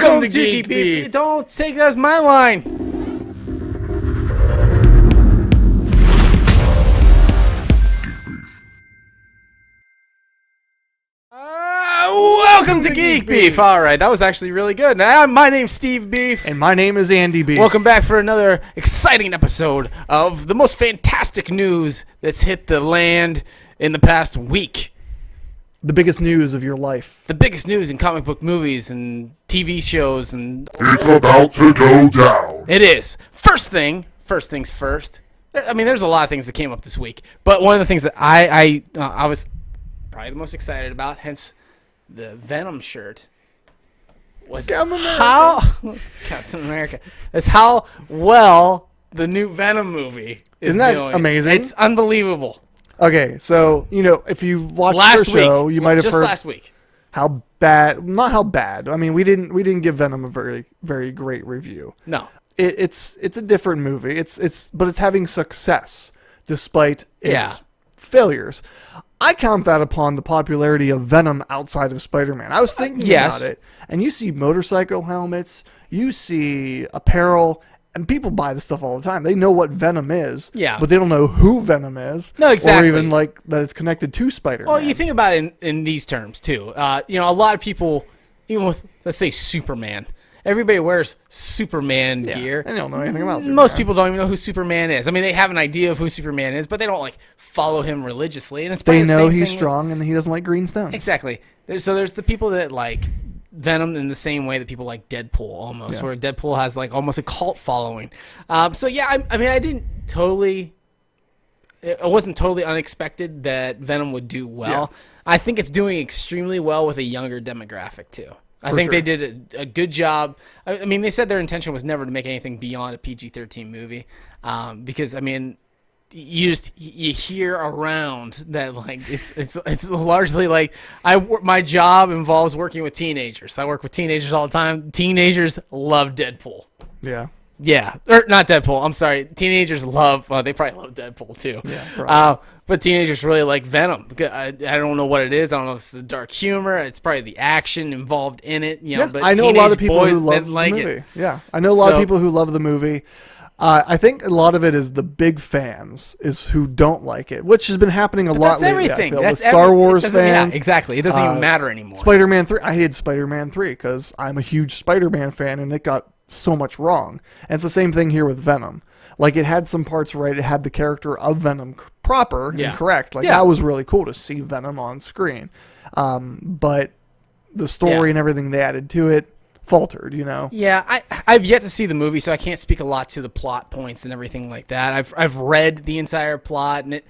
Welcome to Geekbeef. Don't take that as my line. Welcome to Geekbeef. All right, that was actually really good. My name's Steve Beef. And my name is Andy Beef. Welcome back for another exciting episode of the most fantastic news that's hit the land in the past week. The biggest news of your life. The biggest news in comic book movies and TV shows and... It's about to go down. It is. First things first. I mean, there's a lot of things that came up this week, but one of the things that I was probably the most excited about, hence the Venom shirt, was Captain America. Is how well the new Venom movie is Isn't that doing. amazing? It's unbelievable. Okay, so, if you've watched the show, you might have heard last week. How bad, not how bad. I mean, we didn't give Venom a very, very great review. No. It's a different movie. But it's having success despite its failures. I count that upon the popularity of Venom outside of Spider-Man. I was thinking about it, and you see motorcycle helmets, you see apparel, and people buy this stuff all the time. They know what Venom is, but they don't know who Venom is. No, exactly. Or even that it's connected to Spider-Man. Well, you think about it in these terms too. A lot of people, even with, let's say, Superman. Everybody wears Superman gear. They don't know anything about Superman. Most people don't even know who Superman is. I mean, they have an idea of who Superman is, but they don't follow him religiously. And it's they know he's strong and he doesn't like green stones. Exactly. There's the people that like Venom in the same way that people like Deadpool almost, where Deadpool has almost a cult following. I wasn't totally unexpected that Venom would do well. Yeah. I think it's doing extremely well with a younger demographic too. I think they did a good job. I mean, they said their intention was never to make anything beyond a PG-13 movie, because I mean, you hear around that it's largely my job involves working with teenagers. I work with teenagers all the time. Teenagers love Deadpool. Yeah. Yeah, or not Deadpool. I'm sorry. Teenagers love. Well, they probably love Deadpool too. Yeah. But teenagers really like Venom. I don't know what it is. I don't know if it's the dark humor. It's probably the action involved in it. But I know a lot of people who love the like movie. it. Yeah, I know a lot of people who love the movie. I think a lot of it is the big fans is who don't like it, which has been happening a lot lately. That's everything. With Star Wars fans. Yeah, exactly. It doesn't even matter anymore. Spider-Man 3. I hated Spider-Man 3 because I'm a huge Spider-Man fan, and it got so much wrong. And it's the same thing here with Venom. It had some parts right. It had the character of Venom proper and correct. That was really cool to see Venom on screen. But the story and everything they added to it faltered, Yeah, I've yet to see the movie, so I can't speak a lot to the plot points and everything like that. I've read the entire plot, and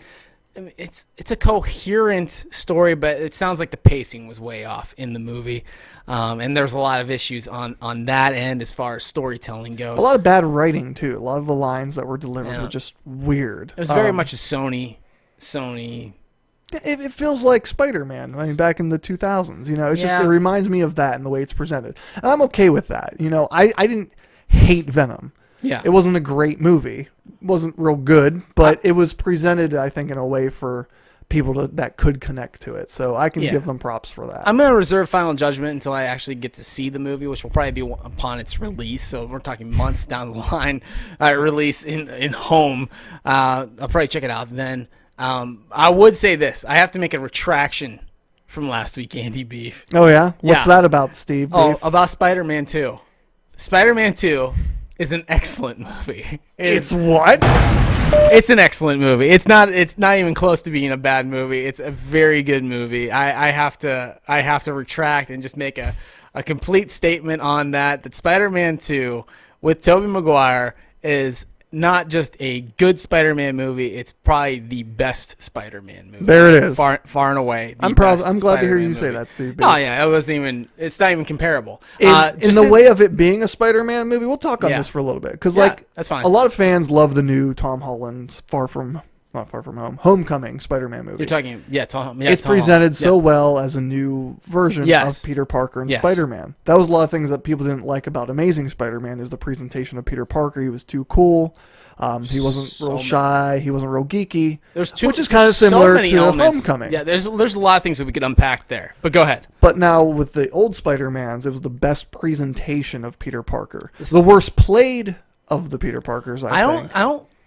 it's a coherent story, but it sounds like the pacing was way off in the movie. And there's a lot of issues on that end as far as storytelling goes. A lot of bad writing, too. A lot of the lines that were delivered were just weird. It was very much a Sony. It feels like Spider-Man, back in the 2000s. It's just, it reminds me of that and the way it's presented. And I'm okay with that. I didn't hate Venom. Yeah. It wasn't a great movie. It wasn't real good, but it was presented, I think, in a way for people that could connect to it. So I can give them props for that. I'm going to reserve final judgment until I actually get to see the movie, which will probably be upon its release. So we're talking months down the line, release in home. I'll probably check it out then. I would say this. I have to make a retraction from last week, Andy Beef. Oh, yeah? What's that about, Steve Beef? Oh, about Spider-Man 2. Spider-Man 2 is an excellent movie. It's what? It's an excellent movie. It's not even close to being a bad movie. It's a very good movie. I have to retract and just make a complete statement on that Spider-Man 2 with Tobey Maguire is not just a good Spider-Man movie. It's probably the best Spider-Man movie. There it is. Far and away. I'm glad to hear you say that, Steve. Oh yeah, it's not even comparable. In the way of it being a Spider-Man movie, we'll talk on this for a little bit because that's fine. A lot of fans love the new Tom Holland Far From not Far From Home, Homecoming Spider-Man movie. You're talking, it's presented so well as a new version of Peter Parker and Spider-Man. That was a lot of things that people didn't like about Amazing Spider-Man is the presentation of Peter Parker. He was too cool. He wasn't real shy. He wasn't real geeky. Which is kind of similar to Homecoming. Yeah, there's a lot of things that we could unpack there. But go ahead. But now with the old Spider-Mans, it was the best presentation of Peter Parker. The worst played of the Peter Parkers, I think.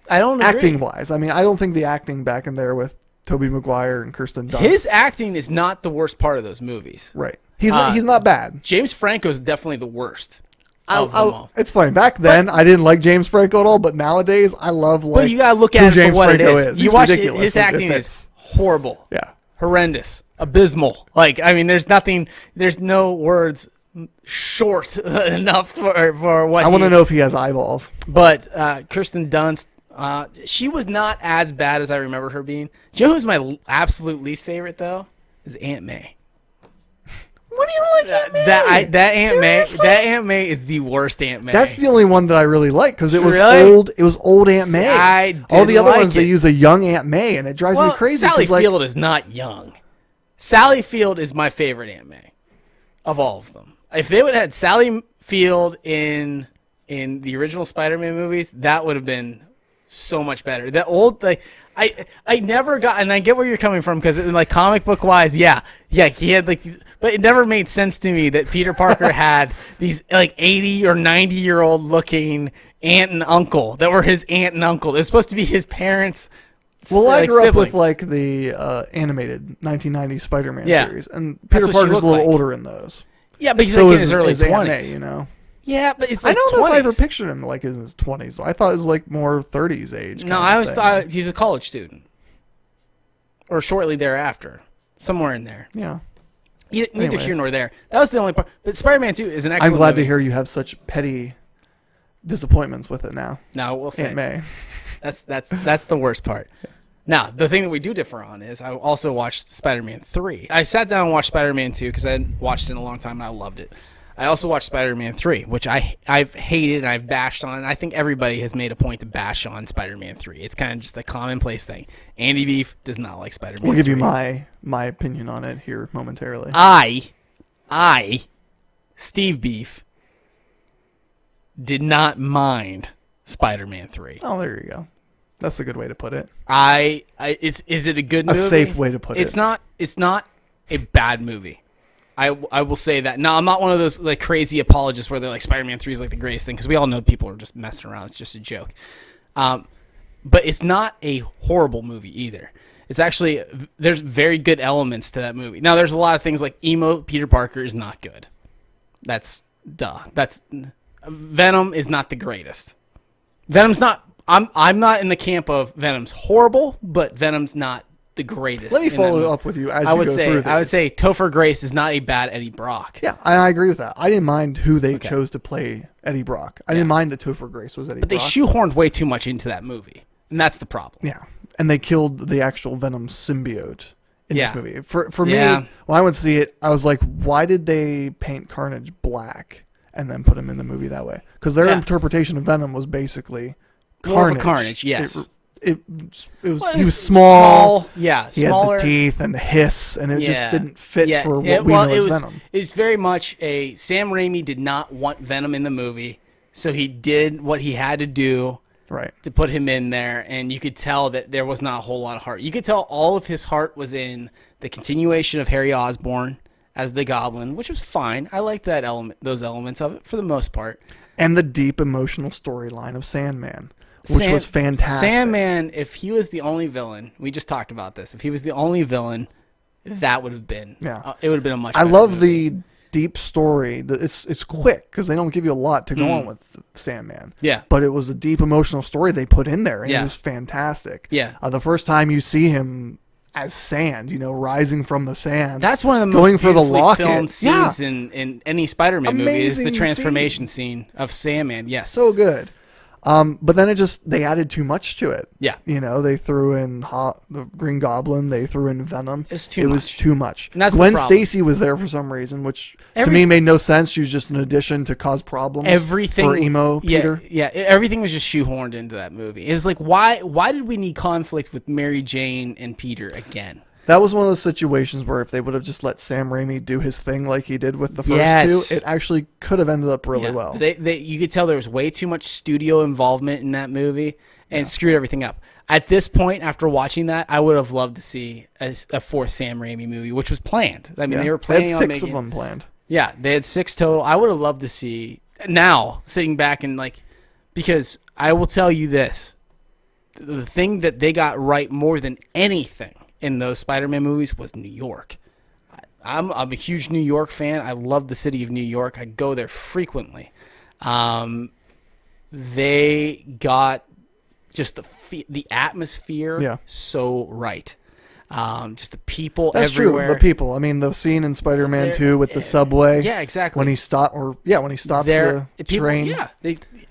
I don't agree. Acting-wise. I mean, I don't think the acting back in there with Tobey Maguire and Kirsten Dunst. His acting is not the worst part of those movies. Right. He's not bad. James Franco's definitely the worst. It's funny. Back then, I didn't like James Franco at all, but nowadays, I love But you gotta look at it for what it is. You watch his acting is horrible. Yeah. Horrendous. Abysmal. Like, I mean, there's no words short enough for what I want to know if he has eyeballs. But Kirsten Dunst, she was not as bad as I remember her being. Do you know who's my absolute least favorite, though? Is Aunt May. What do you like Aunt May? That Aunt May is the worst Aunt May. That's the only one that I really like because it was old. It was old Aunt May. All the other ones they use a young Aunt May, and it drives me crazy. Sally Field is not young. Sally Field is my favorite Aunt May of all of them. If they would have had Sally Field in the original Spider-Man movies, that would have been so much better. The old I never got, and I get where you're coming from because like comic book wise, he had like, but it never made sense to me that Peter Parker had these like 80 or 90-year-old looking aunt and uncle that were his aunt and uncle. It's supposed to be his parents. Well, I grew up with like the animated 1990 Spider-Man series, and Peter Parker's a little older in those. Yeah, but he's like in his early 20s. You know. Yeah, but it's like I don't 20s. know if I ever pictured him like in his 20s. I thought it was like more 30s age. No, I always thought he's a college student. Or shortly thereafter. Somewhere in there. Yeah. Neither here nor there. That was the only part. But Spider-Man 2 is an excellent I'm glad movie. to hear you have such petty disappointments with it now. No, we'll say. Aunt May. That's the worst part. Now, the thing that we do differ on is I also watched Spider-Man 3. I sat down and watched Spider-Man 2 because I hadn't watched it in a long time and I loved it. I also watched Spider-Man 3, which I've hated and I've bashed on, and I think everybody has made a point to bash on Spider-Man 3. It's kind of just a commonplace thing. Andy Beef does not like Spider-Man 3. We'll give you my opinion on it here momentarily. Steve Beef, did not mind Spider-Man 3. Oh, there you go. That's a good way to put it. Is it a good movie? A safe way to put it. It's not a bad movie. I will say that. Now, I'm not one of those like crazy apologists where they're like Spider-Man 3 is like the greatest thing because we all know people are just messing around. It's just a joke. But it's not a horrible movie either. It's actually, there's very good elements to that movie. Now, there's a lot of things like emo Peter Parker is not good. That's Venom is not the greatest. Venom's not, I'm not in the camp of Venom's horrible, but Venom's not the greatest. Let me follow up with you as you go through this. I would say Topher Grace is not a bad Eddie Brock. Yeah, and I agree with that. I didn't mind who they chose to play Eddie Brock. I didn't mind that Topher Grace was Eddie Brock. But they shoehorned way too much into that movie, and that's the problem. Yeah, and they killed the actual Venom symbiote in this movie. For me, when I went to see it, I was like, why did they paint Carnage black and then put him in the movie that way? Because their interpretation of Venom was basically Carnage, yes. He was small. Yeah, he had the teeth and the hiss, and it just didn't fit for what we know as Venom. It's very much Sam Raimi did not want Venom in the movie, so he did what he had to do to put him in there, and you could tell that there was not a whole lot of heart. You could tell all of his heart was in the continuation of Harry Osborn as the Goblin, which was fine. I liked those elements of it for the most part. And the deep emotional storyline of Sandman. Which was fantastic. Sandman, if he was the only villain, we just talked about this. If he was the only villain, that would have been. Yeah, it would have been a much. I love the deep story. It's quick because they don't give you a lot to go on with Sandman. Yeah, but it was a deep emotional story they put in there, and it was fantastic. Yeah, the first time you see him as sand, rising from the sand. That's one of the most beautifully filmed scenes in any Spider-Man movie. Is the transformation scene of Sandman. Yes, so good. But then they added too much to it. Yeah. They threw in the Green Goblin. They threw in Venom. It was too much. And Gwen Stacy was there for some reason, which to me made no sense. She was just an addition to cause problems for emo Peter. Yeah, everything was just shoehorned into that movie. It was like, why did we need conflict with Mary Jane and Peter again? That was one of those situations where if they would have just let Sam Raimi do his thing like he did with the first two, it actually could have ended up really well. You could tell there was way too much studio involvement in that movie and screwed everything up. At this point, after watching that, I would have loved to see a fourth Sam Raimi movie, which was planned. I mean, they were planning on making... 6 of them planned. Yeah, they had 6 total. I would have loved to see... Now, sitting back and because I will tell you this. The thing that they got right more than anything in those Spider-Man movies was New York. I'm a huge New York fan. I love the city of New York. I go there frequently. They got just the atmosphere so right. Just the people everywhere. That's true. The people. I mean, the scene in Spider-Man 2 with the subway. Yeah, exactly. When he stops the train. Yeah,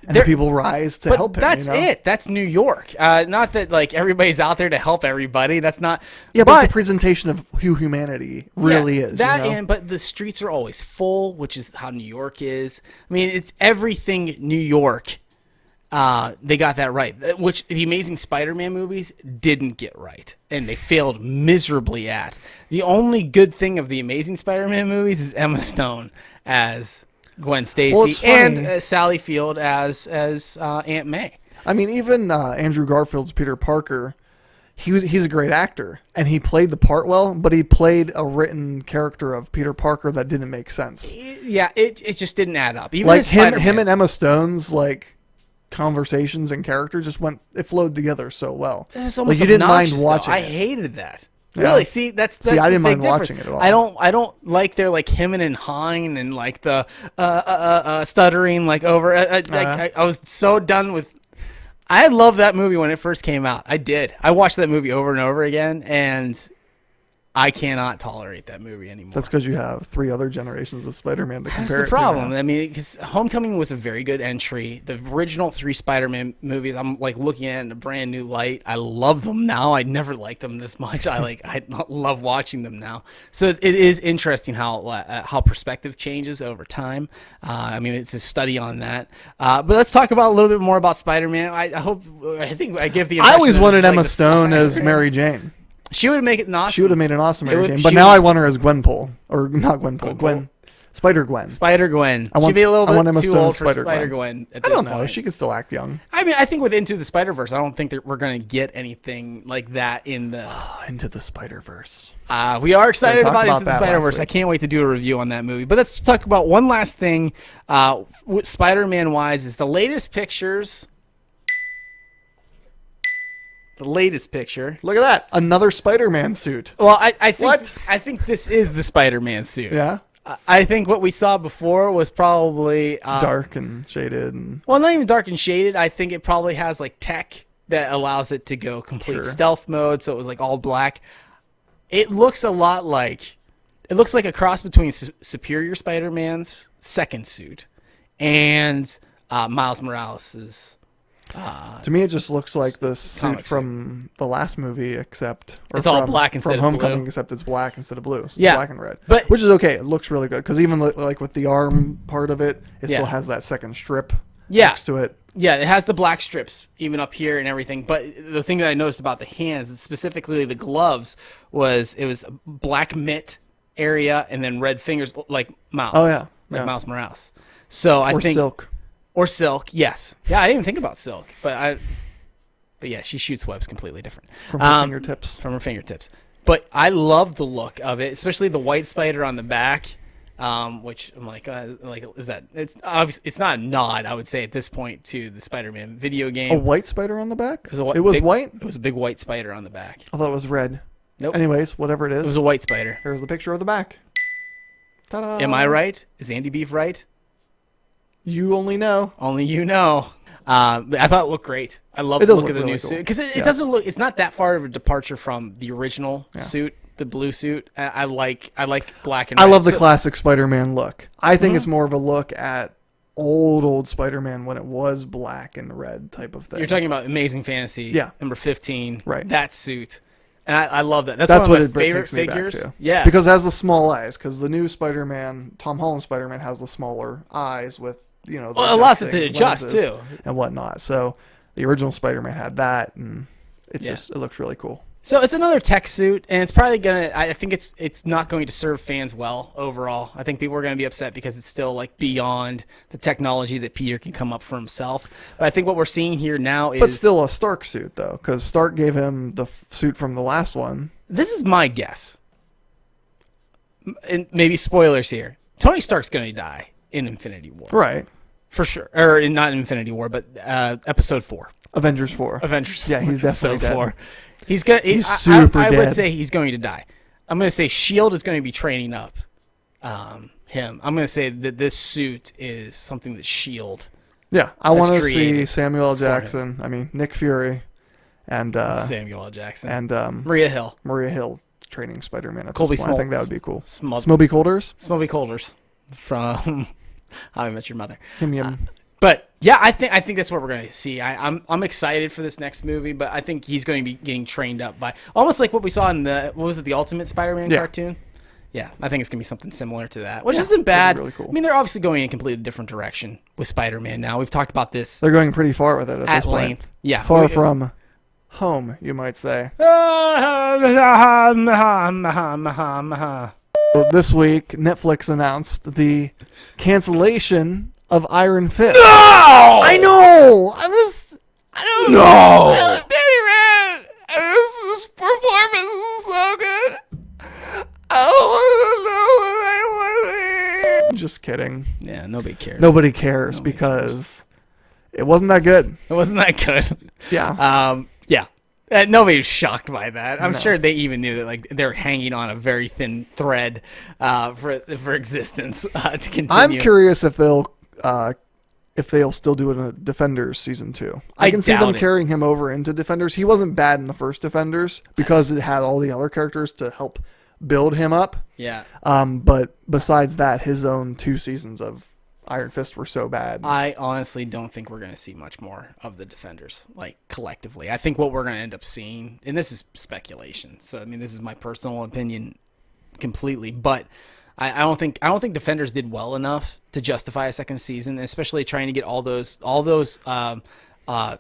and the people rise to help him. That's it. That's New York. Not that everybody's out there to help everybody. That's not. Yeah, but it's a presentation of who humanity really is. But the streets are always full, which is how New York is. I mean, it's everything New York. They got that right, which the Amazing Spider-Man movies didn't get right, and they failed miserably at. The only good thing of the Amazing Spider-Man movies is Emma Stone as Gwen Stacy and Sally Field as Aunt May. I mean, even Andrew Garfield's Peter Parker, he's a great actor, and he played the part well, but he played a written character of Peter Parker that didn't make sense. Yeah, it just didn't add up. Even him and Emma Stone's conversations and character it flowed together so well. It's almost you didn't mind watching. I hated that. Yeah. Really? See, that's I didn't the big mind difference. watching it at all. I don't like their him and Hein and the stuttering over. I was so done with. I loved that movie when it first came out. I did. I watched that movie over and over again, and I cannot tolerate that movie anymore. That's because you have 3 other generations of Spider-Man to compare it to. That's the problem. I mean, because Homecoming was a very good entry. The original 3 Spider-Man movies, I'm looking at it in a brand new light. I love them now. I never liked them this much. I love watching them now. So it is interesting how perspective changes over time. I mean, it's a study on that. But let's talk about a little bit more about Spider-Man. I think I give the. I always wanted Emma Stone as Mary Jane. She would make it an awesome. She would have made an awesome Mary Jane. But now I want her as Gwenpool. Or not Gwenpool. Spider-Gwen. Spider-Gwen. She'd be a little bit too old for Spider-Gwen at this point. I don't know. She could still act young. I mean, I think with Into the Spider-Verse, I don't think that we're going to get anything like that in the... Into the Spider-Verse. We are excited about Into the Spider-Verse. I can't wait to do a review on that movie. But let's talk about one last thing Spider-Man-wise is the latest pictures... The latest picture. Look at that. Another Spider-Man suit. Well, I think this is the Spider-Man suit. Yeah? I think what we saw before was probably... dark and shaded. Well, not even dark and shaded. I think it probably has tech that allows it to go complete stealth mode, so it was all black. It looks a lot like... It looks like a cross between Superior Spider-Man's second suit and Miles Morales'... to me, it just looks like the suit from the last movie, except it's all black instead of Homecoming, blue. Except it's black instead of blue. So yeah, it's black and red, which is okay. It looks really good because even with the arm part of it, it still has that second strip next to it. Yeah, it has the black strips even up here and everything. But the thing that I noticed about the hands, specifically the gloves, was it was a black mitt area and then red fingers like Miles. Oh yeah, Miles Morales. So I think silk. Or silk, yes. Yeah, I didn't even think about silk, but yeah, she shoots webs completely different from her fingertips. From her fingertips. But I love the look of it, especially the white spider on the back, which I'm is that? It's obviously it's not a nod, I would say at this point, to the Spider-Man video game. A white spider on the back? It was white. It was a big white spider on the back. I thought it was red. Nope. Anyways, whatever it is, it was a white spider. Here's the picture of the back. Ta-da! Am I right? Is Andy Beef right? You only know. Only you know. I thought it looked great. I love the look of the new suit because it doesn't look. It's not that far of a departure from the original suit, the blue suit. I like black and red. I love the classic Spider-Man look. I think it's more of a look at old Spider-Man when it was black and red type of thing. You're talking about Amazing Fantasy, number 15, right? That suit, and I love that. That's one what of my favorite figures. Yeah, because it has the small eyes. Because the new Spider-Man, Tom Holland Spider-Man, has the smaller eyes with the a lot to adjust too and whatnot. So the original Spider-Man had that, and it looks really cool. So it's another tech suit, and it's probably gonna. I think it's not going to serve fans well overall. I think people are going to be upset because it's still like beyond the technology that Peter can come up for himself. But I think what we're seeing here now is, but still a Stark suit though, because Stark gave him the suit from the last one. This is my guess, and maybe spoilers here. Tony Stark's going to die in Infinity War, right? For sure, or not in Infinity War, but Episode 4. Avengers 4. Yeah, he's definitely dead. 4. He's gonna. He's super I dead. would say he's going to die. I'm going to say Shield is going to be training up him. I'm going to say that this suit is something that Shield. Yeah, I want to see Samuel L. Jackson. I mean Nick Fury, and Samuel L. Jackson and Maria Hill. Training Spider-Man at Colby this point. I think that would be cool. Smobey Colders from How I Met Your Mother. Him. But yeah, I think that's what we're going to see. I'm excited for this next movie, but I think he's going to be getting trained up by almost like what we saw in the Ultimate Spider-Man cartoon. Yeah, I think it's going to be something similar to that, which isn't bad. Really cool. I mean, they're obviously going in a completely different direction with Spider-Man now. We've talked about this. They're going pretty far with it at this length. point. Yeah, far from home, you might say. This week, Netflix announced the cancellation of Iron Fist. No! I know! I don't know. This performance is so good. Just kidding. Yeah, nobody cares. Nobody cares because it wasn't that good. It wasn't that good. Yeah. Yeah. Nobody was shocked by that. I'm sure they even knew that like they're hanging on a very thin thread for existence to continue. I'm curious if they'll still do it in a Defenders season 2. I can see them carrying him over into Defenders. He wasn't bad in the first Defenders because it had all the other characters to help build him up. Yeah. But besides that, his own 2 seasons of Iron Fist were so bad. I honestly don't think we're going to see much more of the Defenders, like collectively. I think what we're going to end up seeing, and this is speculation, so I mean this is my personal opinion completely, but I don't think Defenders did well enough to justify a second season, especially trying to get all those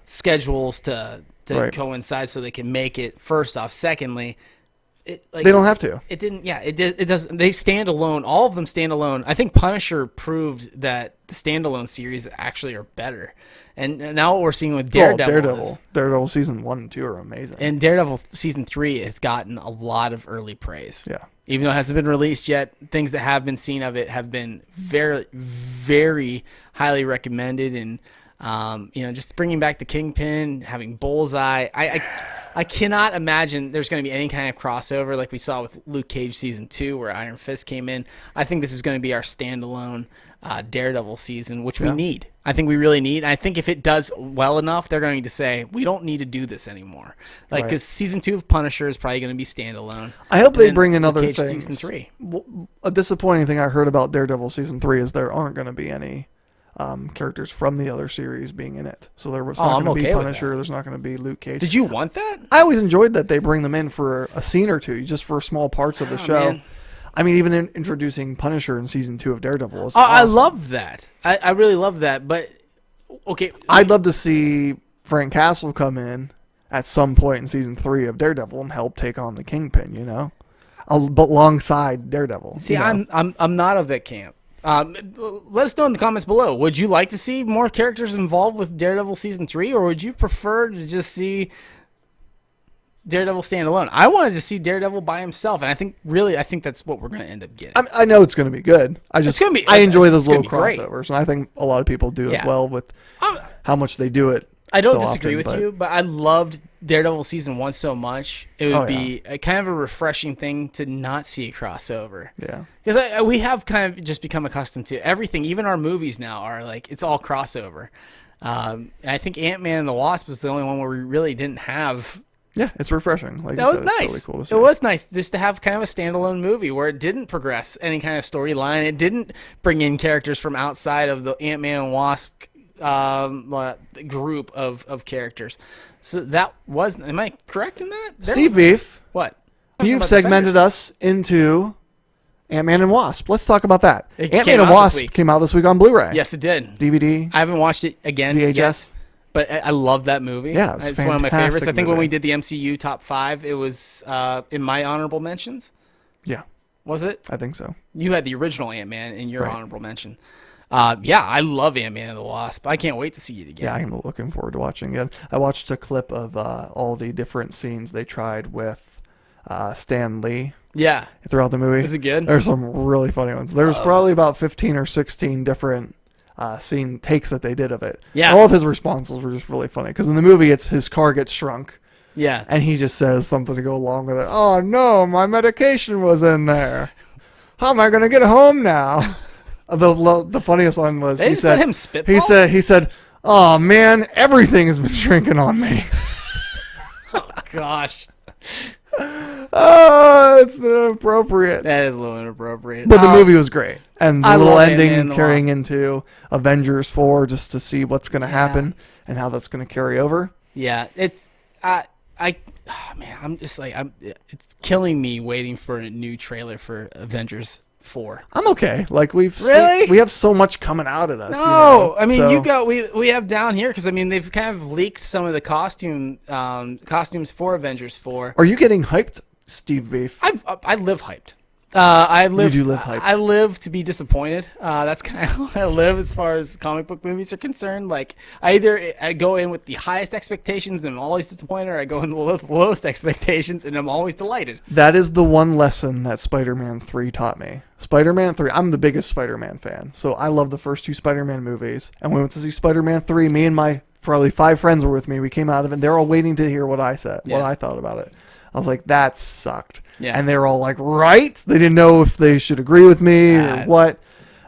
schedules to coincide so they can make it. First off, secondly, they don't have to. It didn't. Yeah, it doesn't. They stand alone. All of them stand alone. I think Punisher proved that the standalone series actually are better. And now what we're seeing with Daredevil season 1 and 2 are amazing. And Daredevil season 3 has gotten a lot of early praise. Yeah. Even though it hasn't been released yet, things that have been seen of it have been very, very highly recommended. And just bringing back the Kingpin, having Bullseye. I cannot imagine there's going to be any kind of crossover like we saw with Luke Cage season 2 where Iron Fist came in. I think this is going to be our standalone Daredevil season, which we need. I think we really need. I think if it does well enough, they're going to say, we don't need to do this anymore. Like, because season 2 of Punisher is probably going to be standalone. I hope they bring in other things. Season 3. A disappointing thing I heard about Daredevil season 3 is there aren't going to be any characters from the other series being in it. So there's not going to be Punisher. There's not going to be Luke Cage. Did you want that? I always enjoyed that they bring them in for a scene or two, just for small parts of the show. Man. I mean, even introducing Punisher in season 2 of Daredevil is awesome. I love that. I really love that. But okay, I'd love to see Frank Castle come in at some point in season 3 of Daredevil and help take on the Kingpin. But alongside Daredevil. See, I'm not of that camp. Let us know in the comments below. Would you like to see more characters involved with Daredevil season 3, or would you prefer to just see Daredevil standalone? I wanted to see Daredevil by himself, and I think that's what we're going to end up getting. I know it's going to be good. I enjoy those little crossovers, and I think a lot of people do as well with how much they do it. I don't disagree with you, but I loved Daredevil season 1 so much. It would be a kind of a refreshing thing to not see a crossover. Yeah. Because we have kind of just become accustomed to everything. Even our movies now are like, it's all crossover. I think Ant-Man and the Wasp was the only one where we really didn't have Yeah, it's refreshing. Like that was nice. It's really cool to see. It was nice just to have kind of a standalone movie where it didn't progress any kind of storyline. It didn't bring in characters from outside of the Ant-Man and Wasp group of characters. So that was. Am I correct in that? Steve Beef. What? You've segmented us into Ant-Man and Wasp. Let's talk about that. Ant-Man and Wasp came out this week on Blu-ray. Yes, it did. DVD. I haven't watched it again. VHS. Yet, but I love that movie. Yeah, it's one of my favorites. I think when we did the MCU top 5, it was in my honorable mentions. Yeah. Was it? I think so. You had the original Ant-Man in your honorable mention. Yeah, I love Ant-Man and the Wasp. I can't wait to see it again. Yeah, I'm looking forward to watching it. I watched a clip of all the different scenes they tried with Stan Lee. Yeah. Throughout the movie. Is it good? There's some really funny ones. There's probably about 15 or 16 different scene takes that they did of it. Yeah. All of his responses were just really funny because in the movie it's his car gets shrunk. Yeah. And he just says something to go along with it. Oh no, my medication was in there. How am I going to get home now? The funniest one was he said, let him spitball? He said, oh man, everything has been shrinking on me. Oh gosh. Oh, it's inappropriate. That is a little inappropriate. But the movie was great. And the little ending carrying into Avengers 4 just to see what's going to happen and how that's going to carry over. Yeah, it's I'm just like it's killing me waiting for a new trailer for Avengers 4. I'm okay. Like we have so much coming out at us. No, I mean we have down here because I mean they've kind of leaked some of the costumes for Avengers 4. Are you getting hyped, Steve Beef? I live hyped. You do live hyped. I live to be disappointed. That's kind of how I live as far as comic book movies are concerned. Like I go in with the highest expectations and I'm always disappointed, or I go in with the lowest expectations and I'm always delighted. That is the one lesson that Spider-Man 3 taught me. Spider-Man 3, I'm the biggest Spider-Man fan. So I love the first 2 Spider-Man movies. And when we went to see Spider-Man 3, me and my probably 5 friends were with me. We came out of it. They're all waiting to hear what I said, what I thought about it. I was like, that sucked. Yeah. And they were all like, right? They didn't know if they should agree with me or what.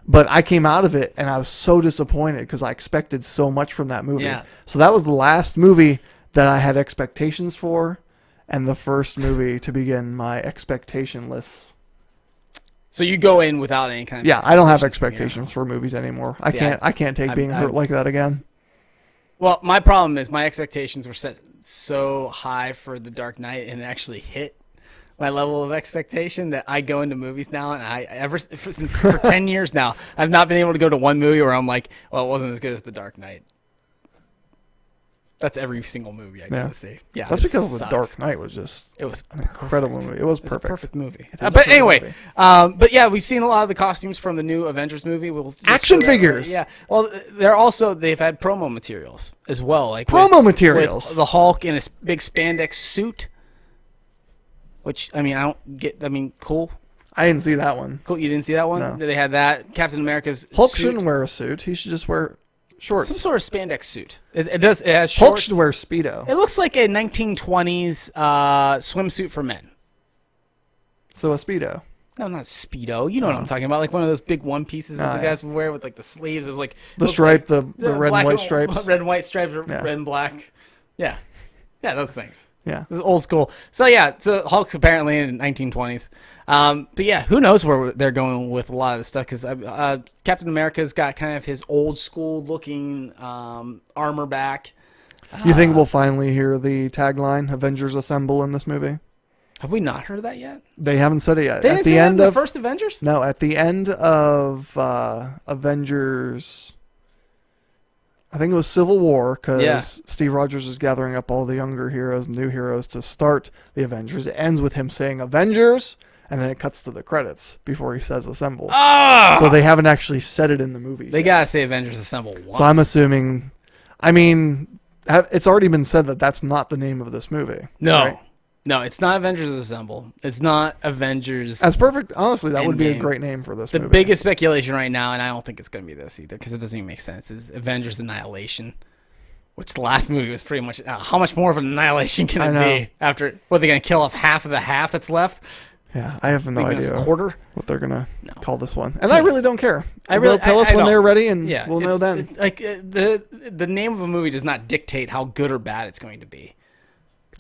But I came out of it and I was so disappointed because I expected so much from that movie. Yeah. So that was the last movie that I had expectations for and the first movie to begin my expectation list. So you go in without any kind of I don't have expectations for movies anymore. I can't take being hurt like that again. Well, my problem is my expectations were set so high for The Dark Knight and it actually hit my level of expectation that I go into movies now and for 10 years now, I've not been able to go to one movie where I'm like, well, it wasn't as good as The Dark Knight. That's every single movie I go to see. Yeah, that's because The Dark Knight was just an incredible movie. It was perfect. It was a perfect movie. But anyway, but yeah, we've seen a lot of the costumes from the new Avengers movie. Action figures. Yeah. Well, they've had promo materials as well. Like materials. With the Hulk in a big spandex suit. Which, I mean, I don't get, I mean, cool. I didn't see that one. Cool, you didn't see that one? No. They had that. Captain America's Hulk suit. shouldn't wear a suit. He should just wear shorts. Some sort of spandex suit. It has shorts. Hulk should wear Speedo. It looks like a 1920s swimsuit for men. So a Speedo. No, not Speedo. You know what I'm talking about. Like one of those big one pieces that the guys would wear with like the sleeves. It was like the stripe, the red and white stripes. Red and white stripes, red and black. Yeah. Yeah, those things. Yeah. It was old school. So yeah, so Hulk's apparently in the 1920s. But yeah, who knows where they're going with a lot of this stuff, because Captain America's got kind of his old school looking armor back. You think we'll finally hear the tagline, Avengers Assemble, in this movie? Have we not heard that yet? They haven't said it yet. They didn't say that in the first Avengers? No, at the end of Avengers... I think it was Civil War, because Steve Rogers is gathering up all the younger heroes, new heroes, to start the Avengers. It ends with him saying Avengers, and then it cuts to the credits before he says Assemble. Oh! So they haven't actually said it in the movie. They got to say Avengers Assemble once. So I'm assuming... I mean, it's already been said that that's not the name of this movie. No. Right? No, it's not Avengers Assemble. It's not Avengers. That's perfect. Honestly, that would be a Endgame. great name for this The movie. biggest speculation right now, and I don't think it's going to be this either, because it doesn't even make sense, is Avengers Annihilation, which the last movie was pretty much... how much more of an annihilation can it be? After, what, they're going to kill off half of the half that's left? Yeah, I have no idea quarter? what they're going to call this one. And I really don't care. They'll tell us when they're ready, and we'll know then. The name of a movie does not dictate how good or bad it's going to be.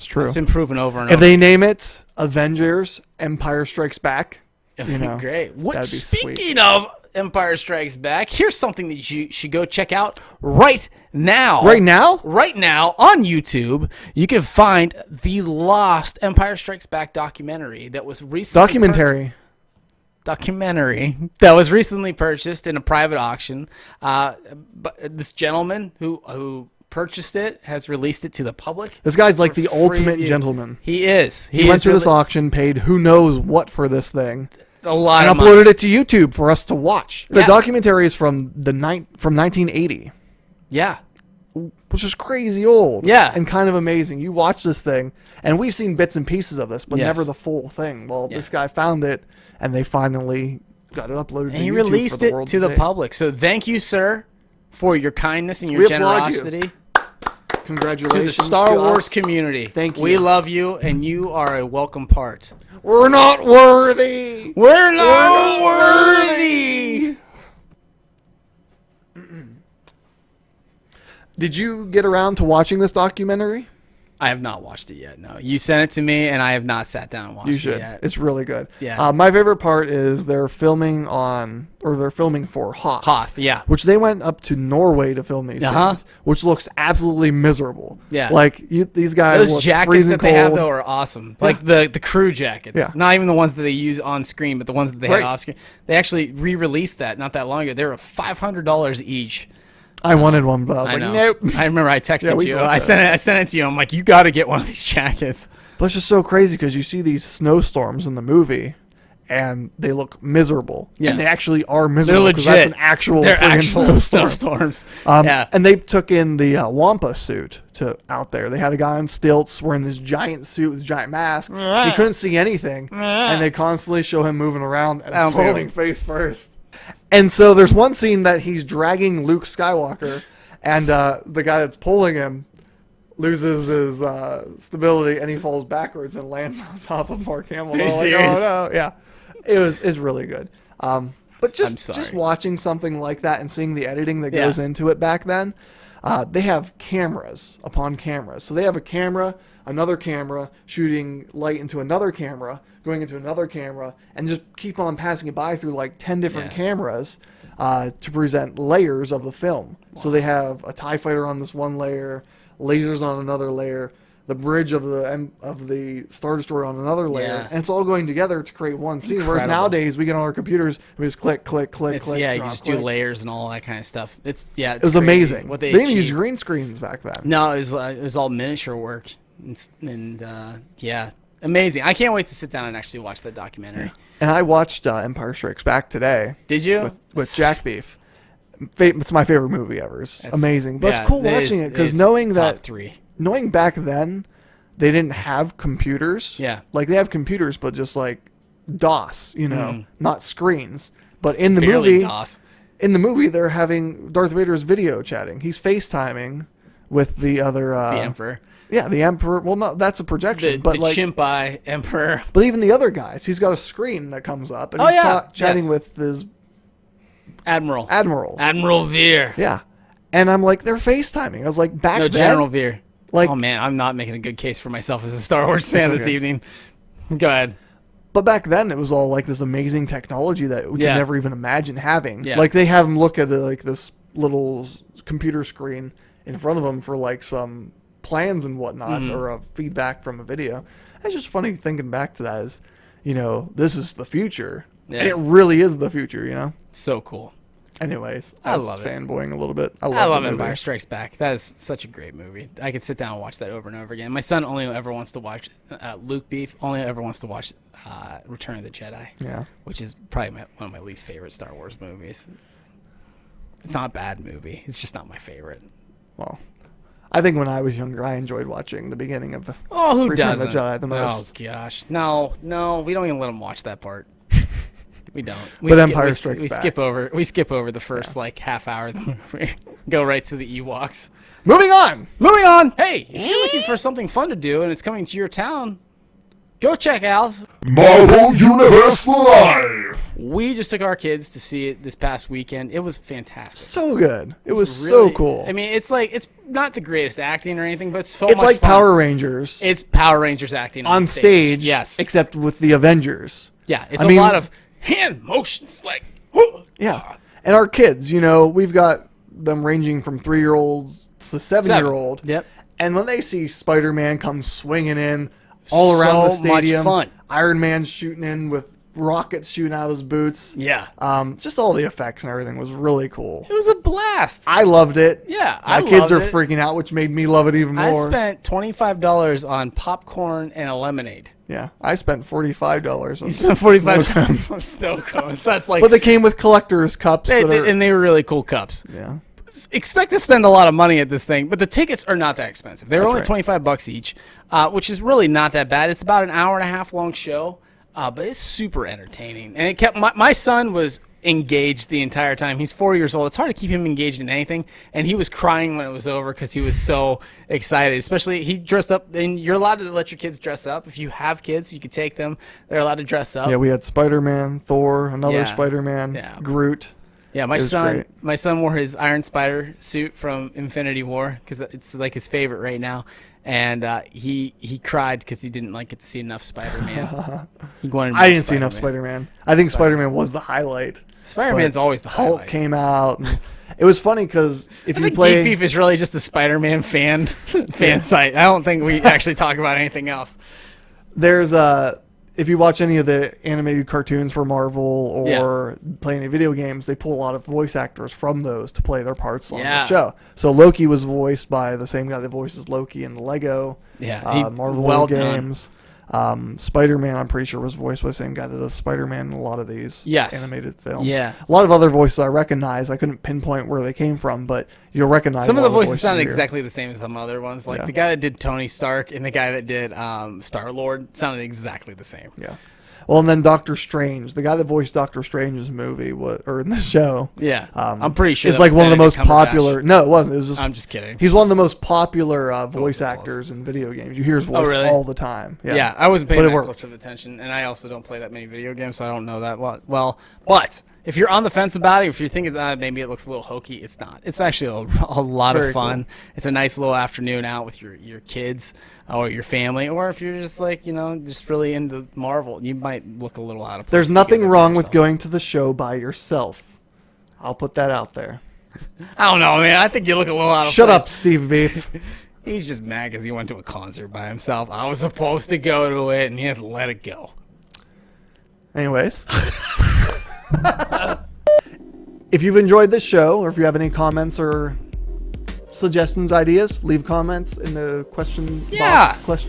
It's true. It's been proven over and If over. they name it Avengers Empire Strikes Back, Great. that'd be Speaking sweet. of Empire Strikes Back, here's something that you should go check out right now. Right now? Right now on YouTube, you can find the lost Empire Strikes Back documentary that was recently that was recently purchased in a private auction. But this gentleman who purchased it has released it to the public. This guy's like for the free ultimate view. gentleman. He is. He went through this auction, paid who knows what for this thing, a lot and of uploaded money. it to YouTube for us to watch. The Yeah. documentary is from 1980. Yeah. Which is crazy old. Yeah. And kind of amazing. You watch this thing, and we've seen bits and pieces of this, but Yes. never the full thing. Well, Yeah. this guy found it, and they finally got it uploaded to And he YouTube released for the it world to the see. public. So thank you, sir, for your kindness and your We applaud you. generosity to Congratulations the Star Wars us. community. Thank you. We love you, and you are a welcome part. We're not worthy. We're not worthy. Did you get around to watching this documentary? I have not watched it yet. No, you sent it to me, and I have not sat down and watched You it should. yet. It's really good. Yeah. My favorite part is they're filming for Hoth. Hoth, yeah. Which they went up to Norway to film these Uh-huh. things, which looks absolutely miserable. Yeah. Like these guys Those look jackets freezing that they have cold. though are awesome. Like the crew jackets. Yeah. Not even the ones that they use on screen, but the ones that they had Right. off screen. They actually re-released that not that long ago. They were $500 each. I wanted one, but I was I like, know. nope. I remember I texted we you. both I did. sent it to you. I'm like, you got to get one of these jackets. But it's just so crazy because you see these snowstorms in the movie, and they look miserable. Yeah. And they actually are They're miserable. 'Cause legit. That's an actual They're friggin' actual snowstorm. snowstorms. Yeah. And they took in the Wampa suit to out there. They had a guy on stilts wearing this giant suit with a giant mask. You couldn't see anything. And they constantly show him moving around and don't think falling face first. And so there's one scene that he's dragging Luke Skywalker, and the guy that's pulling him loses his stability, and he falls backwards and lands on top of Mark Hamill. Are you I'm like, serious? oh, no. Yeah. It's really good. But I'm just sorry. watching something like that and seeing the editing that goes into it back then, they have cameras upon cameras. So they have a camera, another camera, shooting light into another camera, going into another camera, and just keep on passing it by through like 10 different cameras to present layers of the film. Wow. So they have a TIE fighter on this one layer, lasers on another layer, the bridge of the Star Destroyer on another layer, and it's all going together to create one scene. Whereas nowadays we get on our computers and we just click, click, click, click. Yeah, drop, you just click. do layers and all that kind of stuff. It was It was amazing. What they they didn't use achieved. green screens back then. No, it was all miniature work, and amazing. I can't wait to sit down and actually watch that documentary. And I watched Empire Strikes Back today. Did you? With Geekbeef. It's my favorite movie ever. It's amazing. But it's cool watching it because knowing top that, three. knowing back then, they didn't have computers. Yeah. Like they have computers, but just like DOS, not screens. But in the Barely movie, DOS. they're having Darth Vader's video chatting. He's FaceTiming with the other The Emperor. Yeah, the Emperor. Well, no, that's a projection, but the like chimp eye Emperor. But even the other guys, he's got a screen that comes up, and Oh, he's yeah. chatting Yes. with his Admiral. admirals. Veer. Yeah, and I'm like, they're FaceTiming. I was like, back No, then, General Veer. like, Oh man, I'm not making a good case for myself as a Star Wars fan okay. this evening. Go ahead. but back then it was all like this amazing technology that we could never even imagine having. Yeah. Like they have him look at like this little computer screen in front of him for like some plans and whatnot, or a feedback from a video. It's just funny thinking back to that. Is this is the future. Yeah. And it really is the future. So cool. Anyways, I was love it. fanboying a little bit. I I love the movie. Empire Strikes Back. That is such a great movie. I could sit down and watch that over and over again. My son only ever wants to watch Luke Beef. Only ever wants to watch Return of the Jedi. Yeah. Which is probably one of my least favorite Star Wars movies. It's not a bad movie. It's just not my favorite. Well, I think when I was younger, I enjoyed watching the beginning of the Who Return doesn't? of the Jedi the most. Oh gosh, no, we don't even let him watch that part. We don't. But Empire Strikes we Back. skip over the first like half hour of the movie. Go right to the Ewoks. Moving on. Moving on. Hey, if you're looking for something fun to do and it's coming to your town, Go check out. Marvel Universe Live! We just took our kids to see it this past weekend. it was fantastic. So good. It was really, so cool. I mean, it's not the greatest acting or anything, but it's It's much like fun. Power Rangers. It's Power Rangers acting on stage. Yes. Except with the Avengers. Yeah, it's a lot of hand motions. Yeah. And our kids, we've got them ranging from 3-year-olds to 7-year-old. Yep. And when they see Spider-Man come swinging in all around the stadium, much fun. Iron Man's shooting in with rockets shooting out his boots. Yeah. Just all the effects and everything was really cool. It was a blast. I loved it. Yeah, My kids are freaking out, which made me love it even more. I spent $25 on popcorn and a lemonade. Yeah, I spent $45 on You spent $45 snow cones. on snow cones. That's like, But they came with collector's cups. and they were really cool cups. Yeah. Expect to spend a lot of money at this thing, but the tickets are not that expensive. They're only right. $25 each, which is really not that bad. It's about an hour and a half long show, but it's super entertaining. And it kept my son was engaged the entire time. He's 4 years old. It's hard to keep him engaged in anything, and he was crying when it was over because he was so excited. Especially he dressed up, and you're allowed to let your kids dress up. If you have kids, you could take them. They're allowed to dress up. Yeah, we had Spider-Man, Thor, another Spider-Man, Groot. Yeah, my son wore his Iron Spider suit from Infinity War because it's like his favorite right now, and he cried because he didn't get to see enough Spider-Man. He wanted. I didn't see enough Spider-Man. I think Spider-Man was the highlight. Spider-Man's always the highlight. Hulk came out. And it was funny because if you think play, Geekbeef is really just a Spider-Man fan site. I don't think we actually talk about anything else. There's if you watch any of the animated cartoons for Marvel or play any video games, they pull a lot of voice actors from those to play their parts on the show. So Loki was voiced by the same guy that voices Loki in the Lego Marvel games. Spider-Man, I'm pretty sure, was voiced by the same guy that does Spider-Man in a lot of these animated films. Yeah. A lot of other voices I recognize. I couldn't pinpoint where they came from, but you'll recognize some of the voices voices sound exactly the same as some other ones. Like the guy that did Tony Stark and the guy that did Star-Lord sounded exactly the same. Yeah. Well, and then Doctor Strange, the guy that voiced Doctor Strange's movie or in the show. Yeah, I'm pretty sure it's like one of the most popular. No, it wasn't. It was just. I'm just kidding. He's one of the most popular voice actors in video games. You hear his voice all the time. Yeah, I wasn't paying that close of attention, and I also don't play that many video games, so I don't know that well. But if you're on the fence about it, if you're thinking that maybe it looks a little hokey, it's not. It's actually a lot of fun. Cool. It's a nice little afternoon out with your kids or your family, or if you're just just really into Marvel, you might look a little out of place. There's nothing wrong with going to the show by yourself. I'll put that out there. I don't know, man. I think you look a little out of place. Shut up, Steve Beef. He's just mad because he went to a concert by himself. I was supposed to go to it, and he has let it go. Anyways. If you've enjoyed this show, or if you have any comments or suggestions, ideas, leave comments in the question box.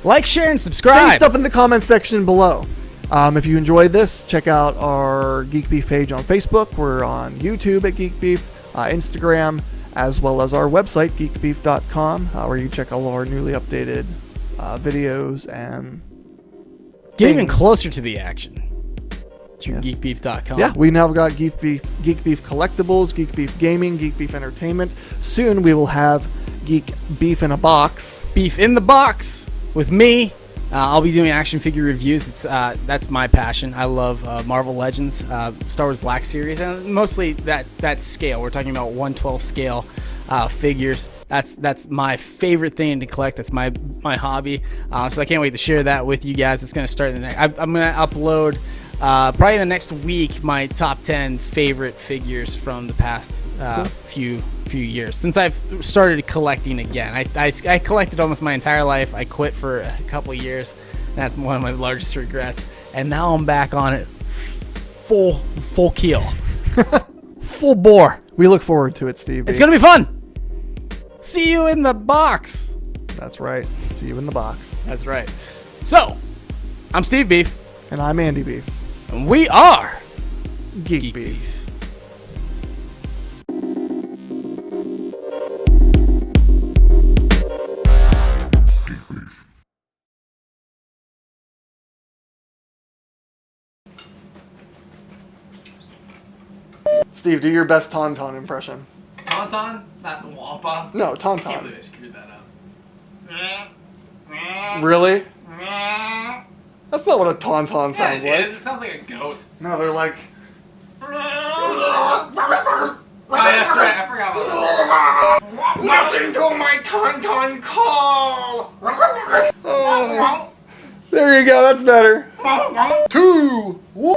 Like, share, and subscribe. Say stuff in the comments section below. If you enjoyed this, check out our Geekbeef page on Facebook. We're on YouTube at Geekbeef, Instagram, as well as our website, geekbeef.com, where you check all our newly updated videos and get even closer to the action. Through geekbeef.com. Yeah, we now got Geekbeef Collectibles, Geekbeef Gaming, Geekbeef Entertainment. Soon we will have Geek Beef in a Box. Beef in the Box with me. I'll be doing action figure reviews. It's that's my passion. I love Marvel Legends, Star Wars Black Series, and mostly that scale. We're talking about 1/12 scale figures. That's my favorite thing to collect. That's my hobby. So I can't wait to share that with you guys. It's going to start I'm going to upload probably in the next week my top 10 favorite figures from the past few years since I've started collecting again. I collected almost my entire life. I quit for a couple of years. That's one of my largest regrets. And now I'm back on it full keel. Full bore. We look forward to it, Steve. It's going to be fun. See you in the box. That's right. See you in the box. That's right. So, I'm Steve Beef. And I'm Andy Beef. And we are Geek Beef. Steve, do your best Tauntaun impression. Tauntaun? Not the Wampa? No, Tauntaun. I can't believe I screwed that up. Really? That's not what a tauntaun sounds like. It sounds like a goat. No, they're like... Oh, that's right. I forgot about that. Listen to my tauntaun call! Oh. There you go, that's better. 2, 1...